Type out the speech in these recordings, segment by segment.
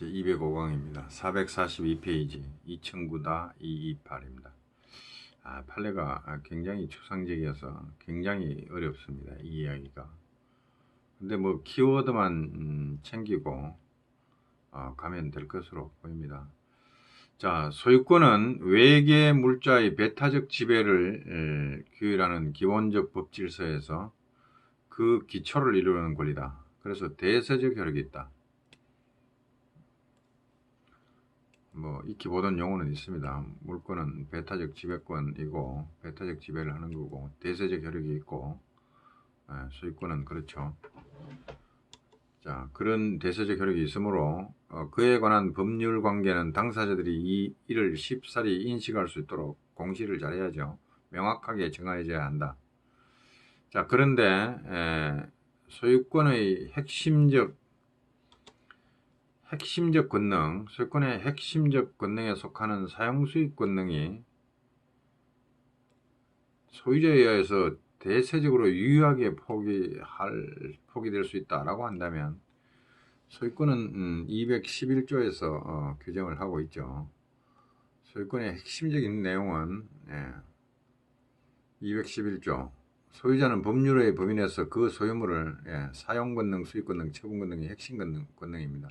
제205강입니다. 442페이지 2009-228입니다. 판례가 굉장히 추상적이어서 굉장히 어렵습니다. 이 이야기가. 근데 뭐 키워드만 챙기고 가면 될 것으로 보입니다. 자, 소유권은 외계 물자의 배타적 지배를 규율하는 기본적 법 질서에서 그 기초를 이루는 권리다. 그래서 대세적 효력이 있다. 뭐 익히 보던 용어는 있습니다. 물권은 배타적 지배권이고 배타적 지배를 하는 거고 대세적 효력이 있고 소유권은 그렇죠. 자, 그런 대세적 효력이 있으므로 그에 관한 법률 관계는 당사자들이 이를 쉽사리 인식할 수 있도록 공시를 잘해야죠. 명확하게 정해져야 한다. 자, 그런데 소유권의 핵심적 권능, 소유권의 핵심적 권능에 속하는 사용수익 권능이 소유자에 의해서 대세적으로 유효하게 포기될 수 있다라고 한다면 소유권은 211조에서 규정을 하고 있죠. 소유권의 핵심적인 내용은 211조 소유자는 법률의 범위내에서 그 소유물을 사용권능, 수익권능, 처분권능이 핵심 권능입니다.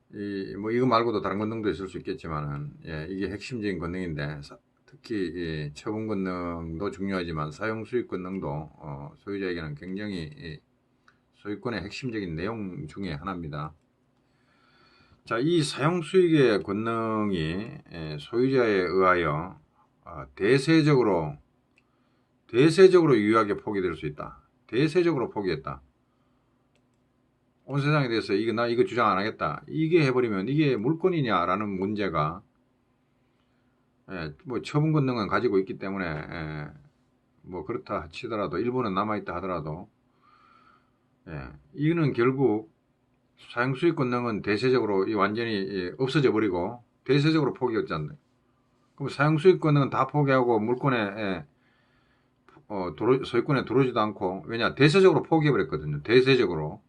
이거 말고도 다른 권능도 있을 수 있겠지만은 이게 핵심적인 권능인데 특히 처분 권능도 중요하지만 사용 수익 권능도 소유자에게는 굉장히 소유권의 핵심적인 내용 중에 하나입니다. 자, 이 사용 수익의 권능이 소유자에 의하여 대세적으로 유효하게 포기될 수 있다. 대세적으로 포기했다. 온 세상에 대해서 나 이거 주장 안 하겠다. 이게 해버리면 이게 물권이냐라는 문제가 뭐 처분 권능은 가지고 있기 때문에 뭐 그렇다 치더라도 일부는 남아있다 하더라도 이거는 결국 사용수익 권능은 대세적으로 완전히 없어져 버리고 대세적으로 포기했잖아요. 그럼 사용수익 권능은 다 포기하고 물권에 소유권에 들어오지도 않고 왜냐 대세적으로 포기해버렸거든요. 대세적으로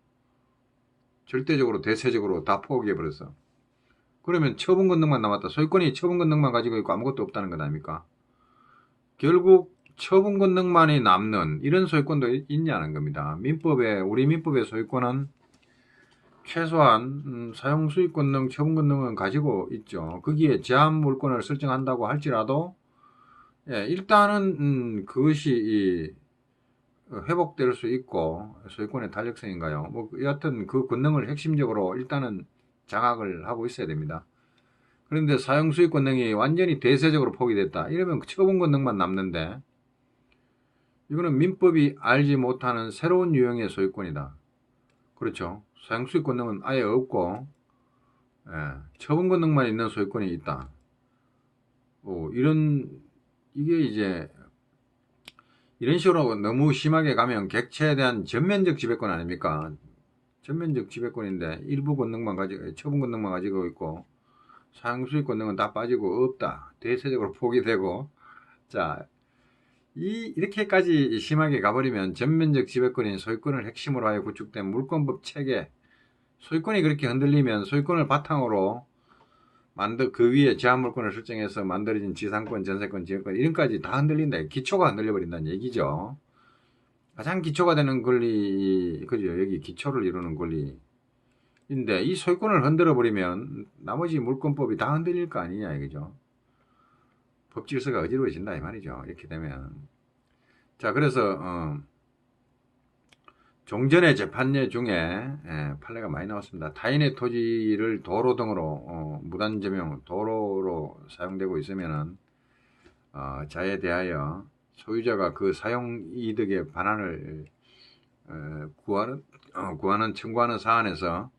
절대적으로 대세적으로 다 포기해버렸어. 그러면 처분 권능만 남았다. 소유권이 처분 권능만 가지고 있고 아무것도 없다는 것 아닙니까? 결국 처분 권능만이 남는 이런 소유권도 있냐는 겁니다. 우리 민법의 소유권은 최소한 사용 수익 권능, 처분 권능은 가지고 있죠. 거기에 제한 물권을 설정한다고 할지라도 일단은 그것이 회복될 수 있고 소유권의 탄력성인가요? 뭐 여하튼 그 권능을 핵심적으로 일단은 장악을 하고 있어야 됩니다. 그런데 사용 수익 권능이 완전히 대세적으로 포기됐다. 이러면 처분 권능만 남는데 이거는 민법이 알지 못하는 새로운 유형의 소유권이다. 그렇죠. 사용 수익 권능은 아예 없고 처분 권능만 있는 소유권이 있다. 이게 이제 이런 식으로 너무 심하게 가면 객체에 대한 전면적 지배권 아닙니까? 전면적 지배권인데 일부 권능만 가지고 처분 권능만 가지고 있고 사용 수익 권능은 다 빠지고 없다. 대세적으로 포기되고 자 이렇게까지 심하게 가버리면 전면적 지배권인 소유권을 핵심으로 하여 구축된 물권법 체계 소유권이 그렇게 흔들리면 소유권을 바탕으로 그 위에 제한물권을 설정해서 만들어진 지상권, 전세권, 지역권 이런까지 다 흔들린다. 기초가 흔들려버린다는 얘기죠. 가장 기초가 되는 권리, 그죠? 여기 기초를 이루는 권리인데 이 소유권을 흔들어버리면 나머지 물권법이 다 흔들릴 거 아니냐 이거죠. 법질서가 어지러워진다 이 말이죠. 이렇게 되면 자 그래서 종전의 재판례 중에 판례가 많이 나왔습니다. 타인의 토지를 도로 등으로 무단점용 도로로 사용되고 있으면은 자에 대하여 소유자가 그 사용 이득의 반환을 청구하는 사안에서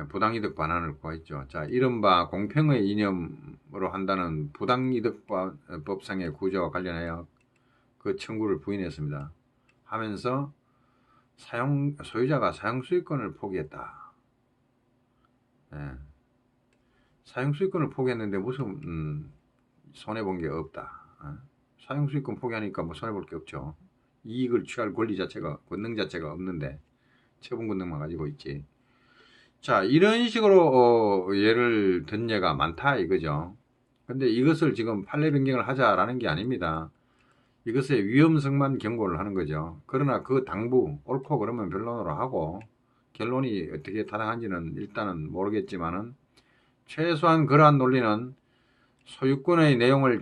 부당이득 반환을 구했죠. 자, 이른바 공평의 이념으로 한다는 부당이득법상의 구조와 관련하여 그 청구를 부인했습니다. 하면서 소유자가 사용수익권을 포기했다. 사용수익권을 포기했는데 무슨 손해본 게 없다. 사용수익권 포기하니까 뭐 손해볼 게 없죠. 이익을 취할 권리 자체가, 권능 자체가 없는데 처분 권능만 가지고 있지. 자, 이런 식으로 예를 든 예가 많다 이거죠. 근데 이것을 지금 판례 변경을 하자라는 게 아닙니다. 이것의 위험성만 경고를 하는 거죠. 그러나 그 당부 옳고 그러면 변론으로 하고 결론이 어떻게 타당한지는 일단은 모르겠지만은 최소한 그러한 논리는 소유권의 내용을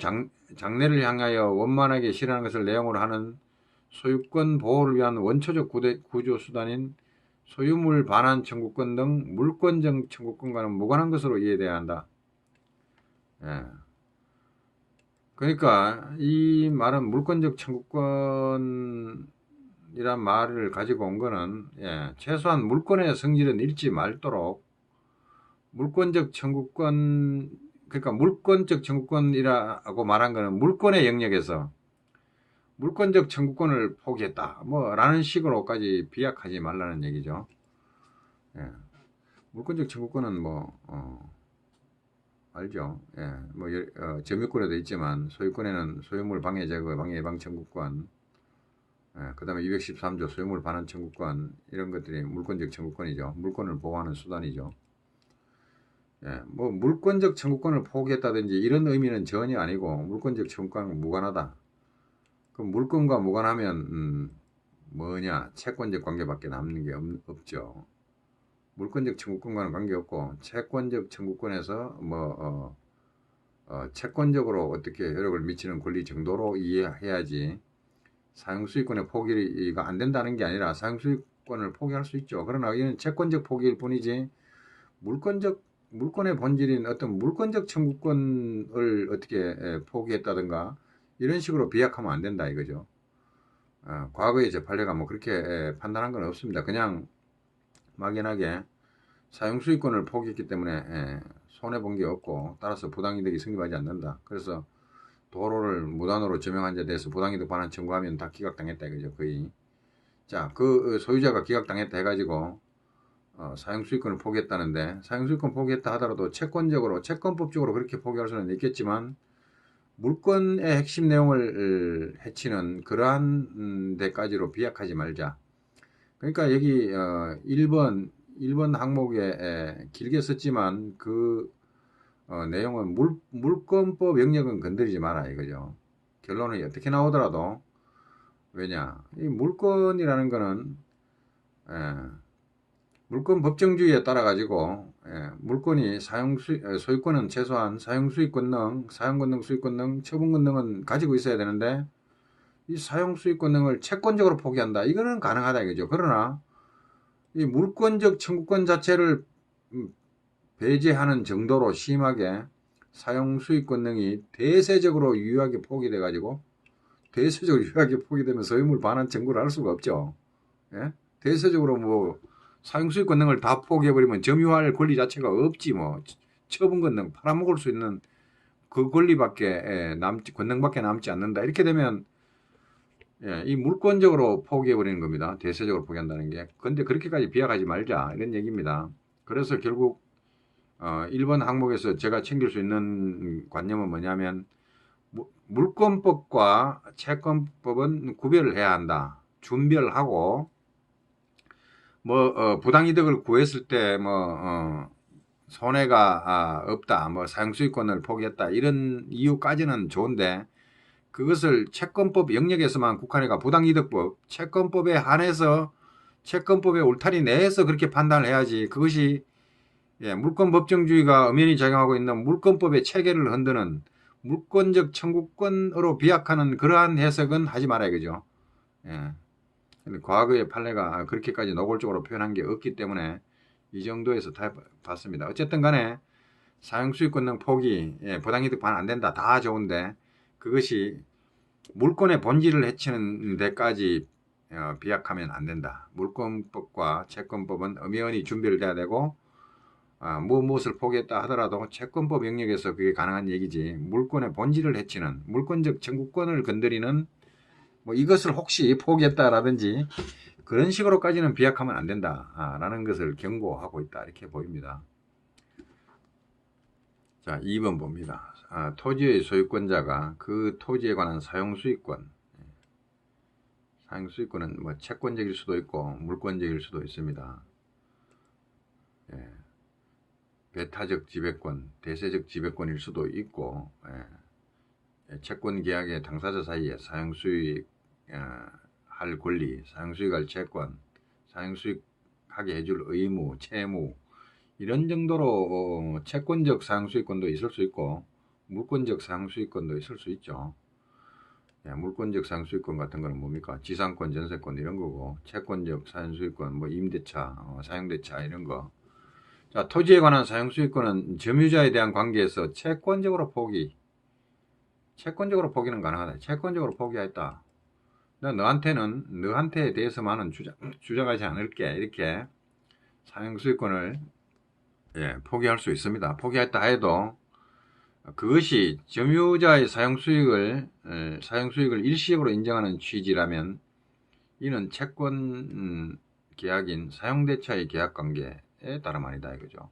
장래를 향하여 원만하게 실현하는 것을 내용으로 하는 소유권 보호를 위한 원초적 구조 수단인 소유물 반환 청구권 등 물권적 청구권과는 무관한 것으로 이해돼야 한다. 예. 그러니까 이 말은 물권적 청구권이란 말을 가지고 온 거는 최소한 물권의 성질은 잃지 말도록 물권적 청구권, 그러니까 물권적 청구권이라고 말한 거는 물권의 영역에서 물권적 청구권을 포기했다 뭐 라는 식으로까지 비약하지 말라는 얘기죠. 예. 물권적 청구권은 뭐 알죠. 예. 뭐 점유권에도 있지만 소유권에는 소유물 방해 제거 방해 예방 청구권, 그 다음에 213조 소유물 반환 청구권 이런 것들이 물권적 청구권이죠. 물권을 보호하는 수단이죠. 예. 뭐 물권적 청구권을 포기했다든지 이런 의미는 전혀 아니고 물권적 청구권과 무관하다. 그럼 물권과 무관하면 뭐냐 채권적 관계밖에 남는 게 없죠. 물권적 청구권과는 관계없고 채권적 청구권에서 뭐 채권적으로 어떻게 효력을 미치는 권리 정도로 이해해야지 사용수익권의 포기가 안 된다는 게 아니라 사용수익권을 포기할 수 있죠. 그러나 이는 채권적 포기일 뿐이지 물권의 본질인 어떤 물권적 청구권을 어떻게 포기했다든가 이런 식으로 비약하면 안 된다 이거죠. 과거의 재판례가 뭐 그렇게 판단한 건 없습니다. 그냥 막연하게 사용수익권을 포기했기 때문에 손해본 게 없고 따라서 부당이득이 성립하지 않는다. 그래서 도로를 무단으로 점용한 데 대해서 부당이득 반환 청구하면 다 기각당했다 이거죠. 거의. 자, 그 소유자가 기각당했다 해가지고 사용수익권을 포기했다는데 사용수익권 포기했다 하더라도 채권적으로 채권법적으로 그렇게 포기할 수는 있겠지만 물권의 핵심 내용을 해치는 그러한 데까지로 비약하지 말자. 그러니까 여기 1번 항목에 길게 썼지만 그 내용은 물권법 영역은 건드리지 마라 이거죠. 결론이 어떻게 나오더라도 왜냐 이 물권이라는 거는 물권 법정주의에 따라 가지고 물권이 소유권은 최소한 사용수익권 등 사용권 등 수익권 등 처분권 등은 가지고 있어야 되는데 이 사용수익권 등을 채권적으로 포기한다 이거는 가능하다 이거죠. 그러나 이 물권적 청구권 자체를 배제하는 정도로 심하게 사용수익권 등이 대세적으로 유효하게 포기돼 가지고 대세적으로 유효하게 포기되면 소유물 반환 청구를 할 수가 없죠. 예? 대세적으로 뭐 사용수익권 등을 다 포기해버리면 점유할 권리 자체가 없지 뭐 처분권 등 팔아먹을 수 있는 그 권리밖에 권능밖에 남지 않는다. 이렇게 되면 이 물권적으로 포기해버리는 겁니다. 대세적으로 포기한다는 게. 근데 그렇게까지 비약하지 말자 이런 얘기입니다. 그래서 결국 1번 항목에서 제가 챙길 수 있는 관념은 뭐냐면 물권법과 채권법은 구별을 해야 한다. 준별하고 뭐 부당이득을 구했을 때 뭐 손해가 없다. 뭐 사용수익권을 포기했다. 이런 이유까지는 좋은데 그것을 채권법 영역에서만 국한해가 부당이득법, 채권법에 한해서 채권법의 울타리 내에서 그렇게 판단을 해야지 그것이 물권 법정주의가 엄연히 작용하고 있는 물권법의 체계를 흔드는 물권적 청구권으로 비약하는 그러한 해석은 하지 말아야 그죠. 근데 과거의 판례가 그렇게까지 노골적으로 표현한 게 없기 때문에 이 정도에서 다 봤습니다. 어쨌든 간에 사용수익권 등 포기, 부당이득 반환 안 된다. 다 좋은데 그것이 물권의 본질을 해치는 데까지 비약하면 안 된다. 물권법과 채권법은 엄연히 준별돼야 되고 무엇을 포기했다 하더라도 채권법 영역에서 그게 가능한 얘기지 물권의 본질을 해치는 물권적 청구권을 건드리는 뭐 이것을 혹시 포기했다라든지 그런 식으로까지는 비약하면 안 된다라는 것을 경고하고 있다 이렇게 보입니다. 자, 2번 봅니다. 토지의 소유권자가 그 토지에 관한 사용수익권, 사용수익권은 뭐 채권적일 수도 있고 물권적일 수도 있습니다. 예, 배타적 지배권, 대세적 지배권일 수도 있고, 예, 채권 계약의 당사자 사이에 사용수익 할 권리, 사용수익할 채권, 사용수익하게 해줄 의무, 채무 이런 정도로 채권적 사용수익권도 있을 수 있고 물권적 사용수익권도 있을 수 있죠. 예, 물권적 사용수익권 같은 거는 뭡니까? 지상권, 전세권 이런 거고 채권적 사용수익권, 뭐 임대차, 사용대차 이런 거. 자, 토지에 관한 사용수익권은 점유자에 대한 관계에서 채권적으로 포기는 가능하다. 채권적으로 포기했다. 너한테 대해서만은 주장하지 않을게. 이렇게 사용수익권을 예, 포기할 수 있습니다. 포기했다 해도 그것이 점유자의 사용수익을 일시적으로 인정하는 취지라면 이는 채권 계약인 사용대차의 계약관계에 따름 아니다 이거죠.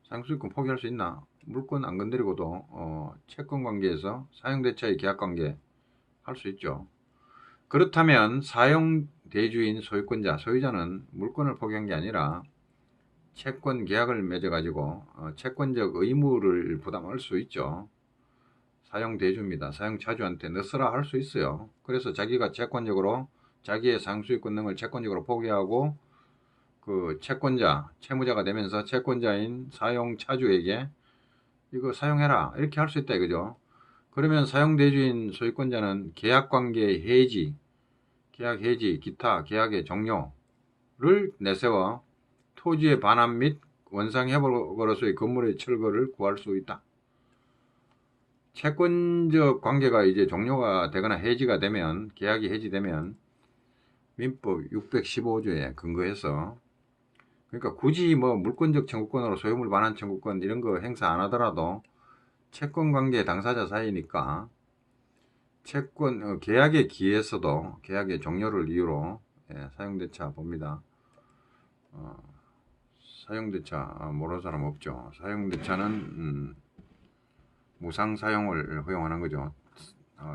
사용수익권 포기할 수 있나? 물권 안 건드리고도 채권관계에서 사용대차의 계약관계 할 수 있죠. 그렇다면 사용대주인 소유권자, 소유자는 물권을 포기한 게 아니라 채권 계약을 맺어가지고 채권적 의무를 부담할 수 있죠. 사용대주입니다. 사용차주한테 너 쓰라 할 수 있어요. 그래서 자기가 채권적으로 자기의 사용수익권 등을 채권적으로 포기하고 그 채권자, 채무자가 되면서 채권자인 사용차주에게 이거 사용해라 이렇게 할 수 있다 이거죠. 그러면 사용대주인 소유권자는 계약관계의 해지, 계약 해지, 기타 계약의 종료를 내세워 토지의 반환 및 원상회복으로서의 건물의 철거를 구할 수 있다. 채권적 관계가 이제 종료가 되거나 해지가 되면, 계약이 해지되면 민법 615조에 근거해서, 그러니까 굳이 뭐 물권적 청구권으로 소유물 반환 청구권 이런 거 행사 안 하더라도 채권 관계 당사자 사이니까 채권 계약에 기해서도 계약의 종료를 이유로 사용대차 봅니다. 사용대차 모르는 사람 없죠. 사용대차는 무상 사용을 허용하는 거죠.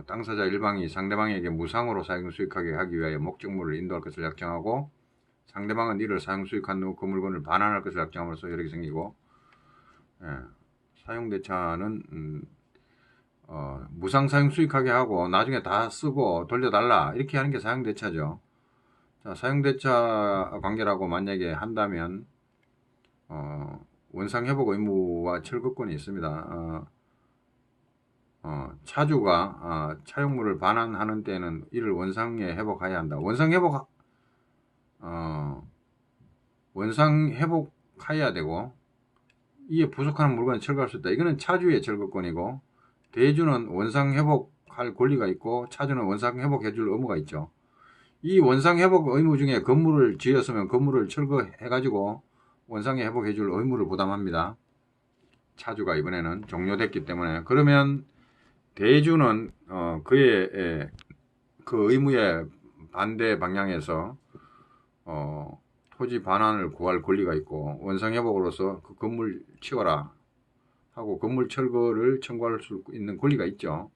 당사자 일방이 상대방에게 무상으로 사용 수익하게 하기 위하여 목적물을 인도할 것을 약정하고 상대방은 이를 사용 수익한 후 그 물건을 반환할 것을 약정함으로써 여력이 생기고, 사용대차는 무상 사용 수익하게 하고 나중에 다 쓰고 돌려달라 이렇게 하는 게 사용대차죠. 자, 사용대차 관계라고 만약에 한다면 원상회복 의무와 철거권이 있습니다. 차주가 차용물을 반환하는 때는 이를 원상에 회복해야 한다. 원상회복해야 되고 이에 부족한 물건을 철거할 수 있다. 이거는 차주의 철거권이고 대주는 원상회복할 권리가 있고 차주는 원상회복해줄 의무가 있죠. 이 원상회복 의무 중에 건물을 지었으면 건물을 철거해가지고 원상에 회복해줄 의무를 부담합니다. 차주가 이번에는 종료됐기 때문에. 그러면 대주는 그의 그 의무에 반대 방향에서 토지 반환을 구할 권리가 있고 원상회복으로서 그 건물 치워라 하고 건물 철거를 청구할 수 있는 권리가 있죠.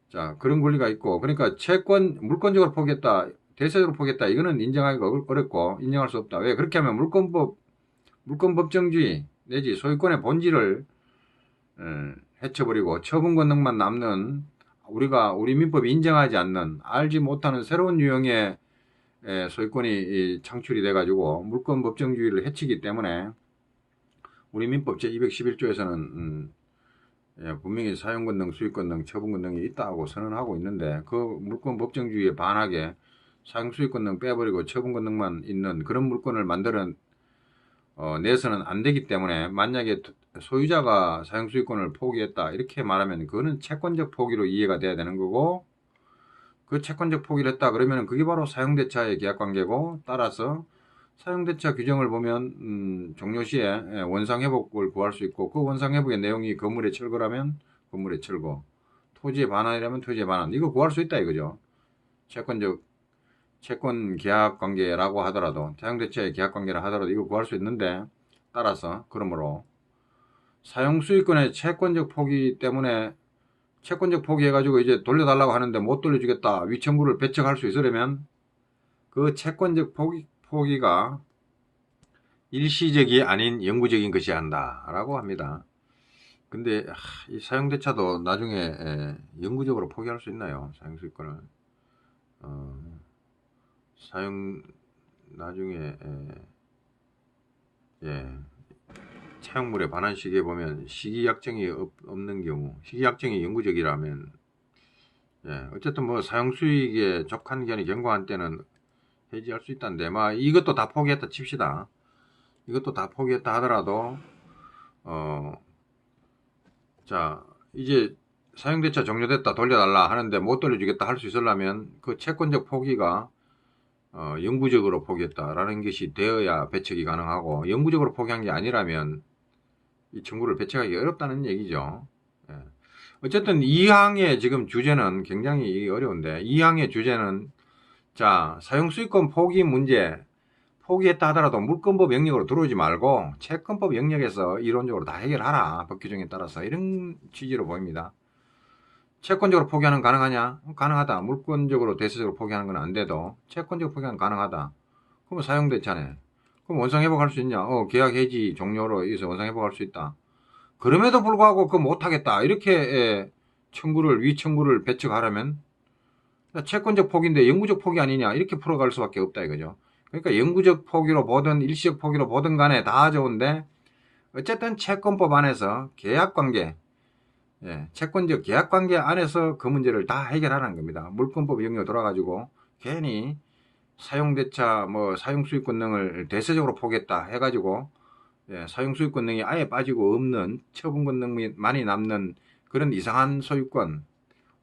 자, 그런 권리가 있고, 그러니까 물권적으로 포기했다, 대세적으로 포기했다, 이거는 인정하기가 어렵고 인정할 수 없다. 왜? 그렇게 하면 물권법정주의 내지 소유권의 본질을 해쳐버리고 처분 권능만 남는 우리 민법이 인정하지 않는 알지 못하는 새로운 유형의 소유권이 창출이 돼가지고 물권법정주의를 해치기 때문에 우리 민법 제211조에서는 분명히 사용권능, 수익권능, 처분권능이 있다고 선언하고 있는데 그 물권법정주의에 반하게 사용수익권능 빼버리고 처분권능만 있는 그런 물권을 만들어 내서는 안 되기 때문에 만약에 소유자가 사용수익권을 포기했다 이렇게 말하면 그거는 채권적 포기로 이해가 돼야 되는 거고, 그 채권적 포기를 했다 그러면 그게 바로 사용대차의 계약관계고, 따라서 사용대차 규정을 보면 종료시에 원상회복을 구할 수 있고 그 원상회복의 내용이 건물의 철거라면 건물의 철거, 토지의 반환이라면 토지의 반환, 이거 구할 수 있다 이거죠. 채권 계약관계라고 하더라도 사용대차의 계약관계라 하더라도 이거 구할 수 있는데, 따라서 그러므로 사용수익권의 채권적 포기 때문에 채권적 포기해가지고 이제 돌려달라고 하는데 못 돌려주겠다, 위청구를 배척할 수 있으려면 그 채권적 포기가 일시적이 아닌 영구적인 것이 한다라고 합니다. 근데 이 사용대차도 나중에 영구적으로 포기할 수 있나요? 사용수익권을 사용 나중에 채용물의 반환 시기에 보면 시기 약정이 없는 경우, 시기 약정이 영구적이라면 어쨌든 뭐 사용수익에 족한 기한이 경과한 때는 해지할 수 있다는데, 이것도 다 포기했다 칩시다. 이것도 다 포기했다 하더라도 자 이제 사용대차 종료됐다 돌려달라 하는데 못 돌려주겠다 할 수 있으려면 그 채권적 포기가 영구적으로 포기했다라는 것이 되어야 배척이 가능하고, 영구적으로 포기한 게 아니라면 이 청구를 배척하기 어렵다는 얘기죠. 어쨌든 이 항의 지금 주제는 굉장히 어려운데, 이 항의 주제는 자 사용수익권 포기 문제, 포기했다 하더라도 물권법 영역으로 들어오지 말고 채권법 영역에서 이론적으로 다 해결하라, 법 규정에 따라서, 이런 취지로 보입니다. 채권적으로 포기하는 가능하냐? 가능하다. 물권적으로 대세적으로 포기하는 건 안 돼도 채권적으로 포기하는 가능하다. 그러면 사용대차네. 그럼 원상회복할 수 있냐? 계약 해지 종료로 해서 원상회복할 수 있다. 그럼에도 불구하고 그거 못하겠다, 이렇게 청구를, 위청구를 배척하려면 채권적 포기인데 영구적 포기 아니냐, 이렇게 풀어갈 수밖에 없다 이거죠. 그러니까 영구적 포기로 보든 일시적 포기로 보든 간에 다 좋은데, 어쨌든 채권법 안에서 계약관계, 채권적 계약관계 안에서 그 문제를 다 해결하는 겁니다. 물권법 영역 돌아가지고 괜히 사용대차 사용수익권능을 대세적으로 포기했다 해가지고 사용수익권능이 아예 빠지고 없는 처분권능만이 남는 그런 이상한 소유권,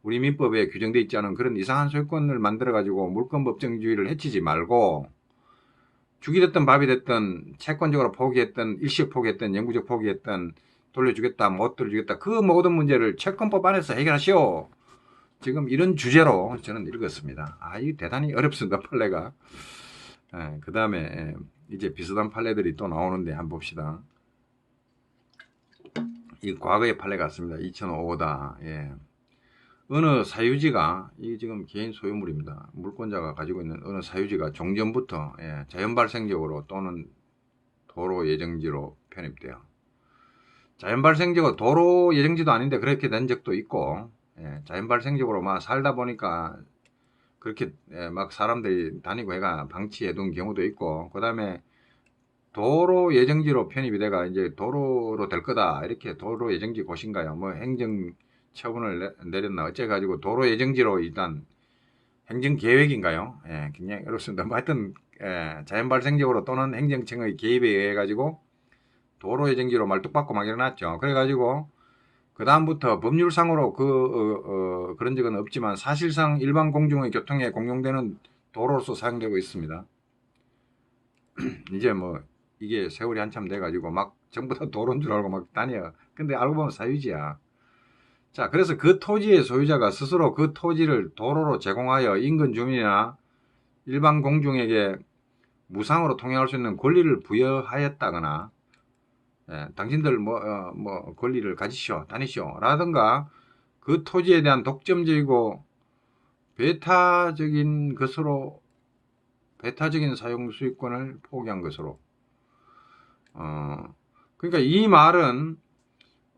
우리 민법에 규정되어 있지 않은 그런 이상한 소유권을 만들어가지고 물권법정주의를 해치지 말고, 죽이 됐든 밥이 됐든 채권적으로 포기했든 일시적 포기했든 영구적 포기했든 돌려주겠다 못 돌려주겠다, 그 모든 문제를 채권법 안에서 해결하시오. 지금 이런 주제로 저는 읽었습니다. 이 대단히 어렵습니다, 판례가. 그 다음에 이제 비슷한 판례들이 또 나오는데 한번 봅시다. 이 과거의 판례 같습니다. 2005다. 어느 사유지가, 이게 지금 개인 소유물입니다. 물권자가 가지고 있는 어느 사유지가 종전부터 자연발생적으로 또는 도로 예정지로 편입돼요. 자연발생적으로 도로 예정지도 아닌데 그렇게 된 적도 있고, 자연발생적으로 막 살다 보니까 그렇게 막 사람들이 다니고 해가 방치해 둔 경우도 있고, 그 다음에 도로 예정지로 편입이 돼가 이제 도로로 될 거다, 이렇게 도로 예정지 곳인가요? 행정 처분을 내렸나 어째가지고 도로 예정지로 일단 행정계획인가요? 굉장히 어렵습니다. 하여튼 자연발생적으로 또는 행정청의 개입에 의해 가지고 도로 예정지로 말뚝박고 막 일어났죠. 그래가지고 그 다음부터 법률상으로 그런 적은 없지만 사실상 일반 공중의 교통에 공용되는 도로로서 사용되고 있습니다. 이제 이게 세월이 한참 돼가지고 막 전부 다 도로인 줄 알고 막 다녀. 근데 알고 보면 사유지야. 자, 그래서 그 토지의 소유자가 스스로 그 토지를 도로로 제공하여 인근 주민이나 일반 공중에게 무상으로 통행할 수 있는 권리를 부여하였다거나, 당신들 권리를 가지시오, 다니시오 라든가, 그 토지에 대한 독점적이고 배타적인 사용 수익권을 포기한 것으로. 그러니까 이 말은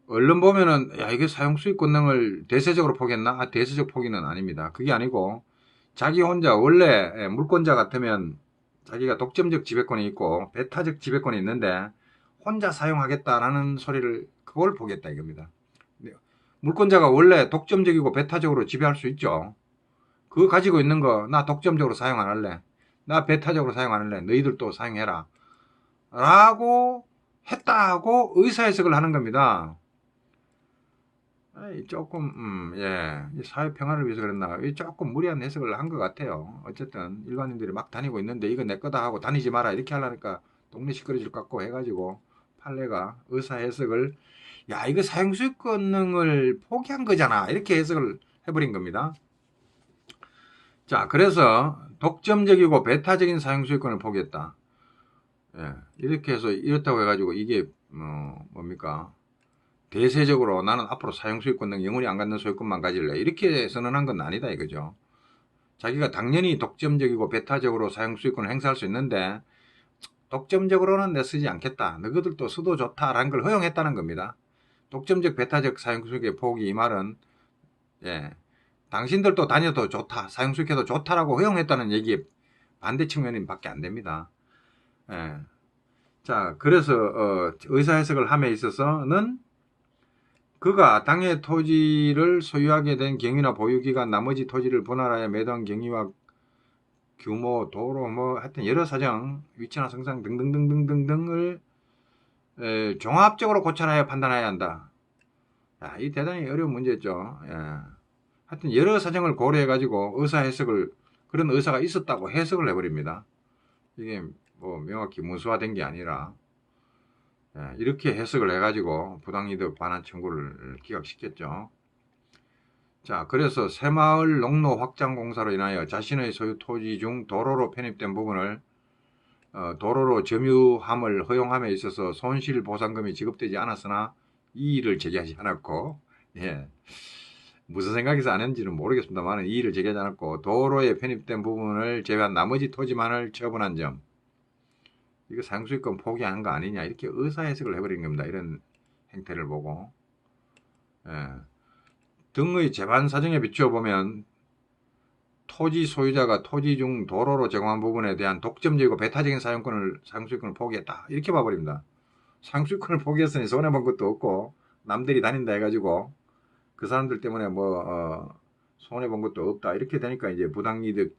얼른 보면은 이게 사용수익권능을 대세적으로 포기했나? 대세적 포기는 아닙니다. 그게 아니고 자기 혼자 원래 물권자 같으면 자기가 독점적 지배권이 있고 배타적 지배권이 있는데 혼자 사용하겠다라는 소리를, 그걸 포기했다 이겁니다. 물권자가 원래 독점적이고 배타적으로 지배할 수 있죠. 그거 가지고 있는 거, 나 독점적으로 사용 안 할래, 나 배타적으로 사용 안 할래, 너희들도 사용해라 라고 했다고 의사해석을 하는 겁니다. 조금 사회 평화를 위해서 그랬나, 조금 무리한 해석을 한 것 같아요. 어쨌든 일반인들이 막 다니고 있는데 이거 내 거다 하고 다니지 마라 이렇게 하려니까 동네 시끄러질 것 같고 해가지고 판례가 의사 해석을, 이거 사용수익권을 포기한 거잖아, 이렇게 해석을 해버린 겁니다. 자, 그래서 독점적이고 배타적인 사용수익권을 포기했다. 이렇게 해서 이렇다고 해가지고 이게 뭡니까? 대세적으로 나는 앞으로 사용수익권 영원히 안 갖는 소유권만 가질래, 이렇게 선언한 건 아니다 이거죠. 자기가 당연히 독점적이고 배타적으로 사용수익권을 행사할 수 있는데 독점적으로는 내 쓰지 않겠다. 너희들도 써도 좋다라는 걸 허용했다는 겁니다. 독점적 배타적 사용수익의 포기, 이 말은 예, 당신들도 다녀도 좋다, 사용수익해도 좋다라고 허용했다는 얘기에 반대 측면이 밖에 안 됩니다. 예. 자, 그래서 의사 해석을 함에 있어서는 그가 당해 토지를 소유하게 된 경위나 보유기간, 나머지 토지를 분할하여 매도한 경위와 규모, 도로, 뭐 하여튼 여러 사정, 위치나 성상 등등등등등등을 종합적으로 고찰하여 판단해야 한다. 야, 이 대단히 어려운 문제죠. 예. 하여튼 여러 사정을 고려해 가지고 의사 해석을, 그런 의사가 있었다고 해석을 해버립니다. 이게 뭐 명확히 문서화된 게 아니라 이렇게 해석을 해가지고 부당이득 반환 청구를 기각시켰죠. 자, 그래서 새마을 농로 확장 공사로 인하여 자신의 소유 토지 중 도로로 편입된 부분을 도로로 점유함을 허용함에 있어서 손실보상금이 지급되지 않았으나 이의를 제기하지 않았고, 예, 무슨 생각에서 안 했는지는 모르겠습니다만 이의를 제기하지 않았고, 도로에 편입된 부분을 제외한 나머지 토지만을 처분한 점, 이거 사용수익권 포기하는 거 아니냐, 이렇게 의사해석을 해버린 겁니다. 이런 행태를 보고. 예. 등의 재반 사정에 비추어 보면 토지 소유자가 토지 중 도로로 제공한 부분에 대한 독점적이고 배타적인 사용수익권을 포기했다, 이렇게 봐버립니다. 사용수익권을 포기했으니 손해본 것도 없고 남들이 다닌다 해가지고 그 사람들 때문에 뭐 손해본 것도 없다, 이렇게 되니까 이제 부당이득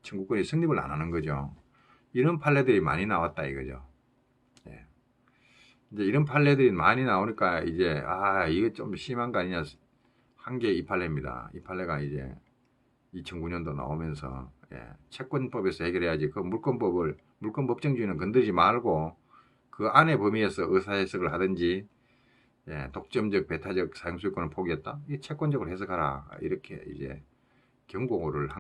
청구권이 성립을 안 하는 거죠. 이런 판례들이 많이 나왔다 이거죠. 예. 이제 이런 판례들이 많이 나오니까 이제 이거 좀 심한 거 아니냐 한 게 이 판례입니다. 이 판례가 이제 2009년도 나오면서 채권법에서 해결해야지, 그 물권 법정주의는 건드리지 말고 그 안의 범위에서 의사해석을 하든지, 독점적 배타적 사용수익권을 포기했다, 이 채권적으로 해석하라, 이렇게 이제 경고를 한